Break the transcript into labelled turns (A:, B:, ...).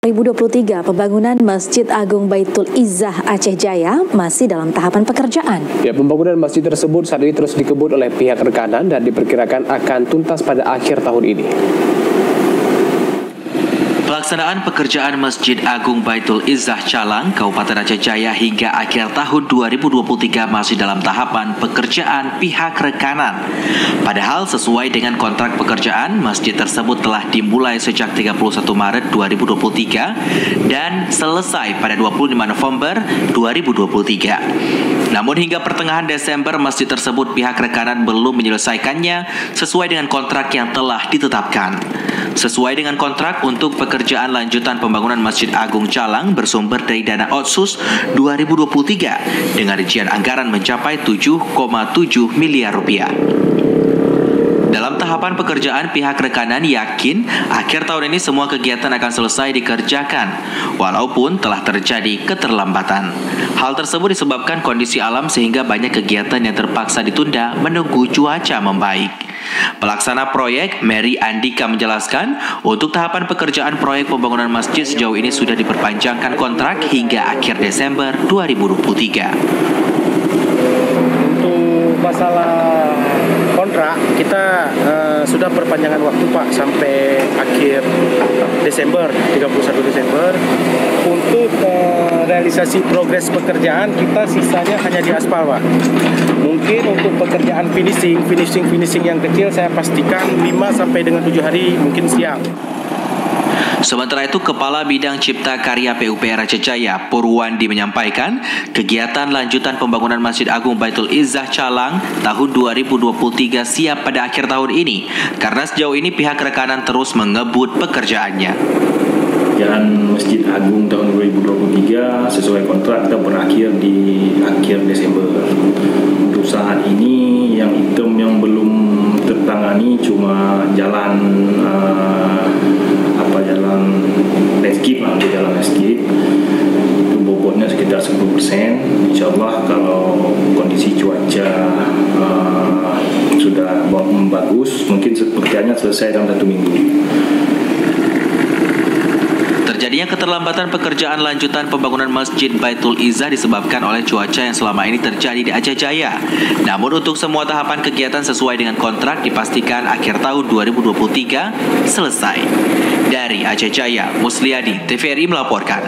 A: 2023, pembangunan Masjid Agung Baitul Izzah Aceh Jaya masih dalam tahapan pekerjaan.
B: Ya, pembangunan masjid tersebut saat ini terus dikebut oleh pihak rekanan dan diperkirakan akan tuntas pada akhir tahun ini.
C: Pelaksanaan pekerjaan Masjid Agung Baitul Izzah Calang, Kabupaten Aceh Jaya hingga akhir tahun 2023 masih dalam tahapan pekerjaan pihak rekanan. Padahal sesuai dengan kontrak pekerjaan, masjid tersebut telah dimulai sejak 31 Maret 2023 dan selesai pada 25 November 2023. Namun hingga pertengahan Desember, masjid tersebut pihak rekanan belum menyelesaikannya sesuai dengan kontrak yang telah ditetapkan. Sesuai dengan kontrak, untuk pekerjaan lanjutan pembangunan Masjid Agung Calang bersumber dari dana Otsus 2023 dengan rincian anggaran mencapai 7,7 miliar rupiah. Dalam tahapan pekerjaan, pihak rekanan yakin akhir tahun ini semua kegiatan akan selesai dikerjakan, walaupun telah terjadi keterlambatan. Hal tersebut disebabkan kondisi alam sehingga banyak kegiatan yang terpaksa ditunda menunggu cuaca membaik. Pelaksana proyek Mary Andika menjelaskan, untuk tahapan pekerjaan proyek pembangunan masjid sejauh ini sudah diperpanjangkan kontrak hingga akhir Desember 2023.
D: Untuk masalah kontrak, kita sudah perpanjangan waktu Pak sampai akhir Desember, 31 Desember. Untuk realisasi progres pekerjaan kita sisanya hanya di aspal Pak. Mungkin untuk pekerjaan finishing yang kecil saya pastikan 5 sampai dengan 7 hari mungkin siang.
C: Sementara itu, Kepala Bidang Cipta Karya PUPR Aceh Jaya, Purwandi, menyampaikan kegiatan lanjutan pembangunan Masjid Agung Baitul Izzah Calang tahun 2023 siap pada akhir tahun ini, karena sejauh ini pihak rekanan terus mengebut pekerjaannya.
E: Jalan Masjid Agung tahun 2023 sesuai kontrak kita berakhir di akhir Desember. Untuk saat ini yang item yang belum tertangani cuma jalan jalan landscape, itu bobotnya sekitar 10%. Insyaallah kalau kondisi cuaca sudah bagus, mungkin pekerjaannya selesai dalam 1 minggu.
C: Terjadinya keterlambatan pekerjaan lanjutan pembangunan Masjid Baitul Izzah disebabkan oleh cuaca yang selama ini terjadi di Aceh Jaya. Namun untuk semua tahapan kegiatan sesuai dengan kontrak dipastikan akhir tahun 2023 selesai. Dari Aceh Jaya, Musliadi, TVRI melaporkan.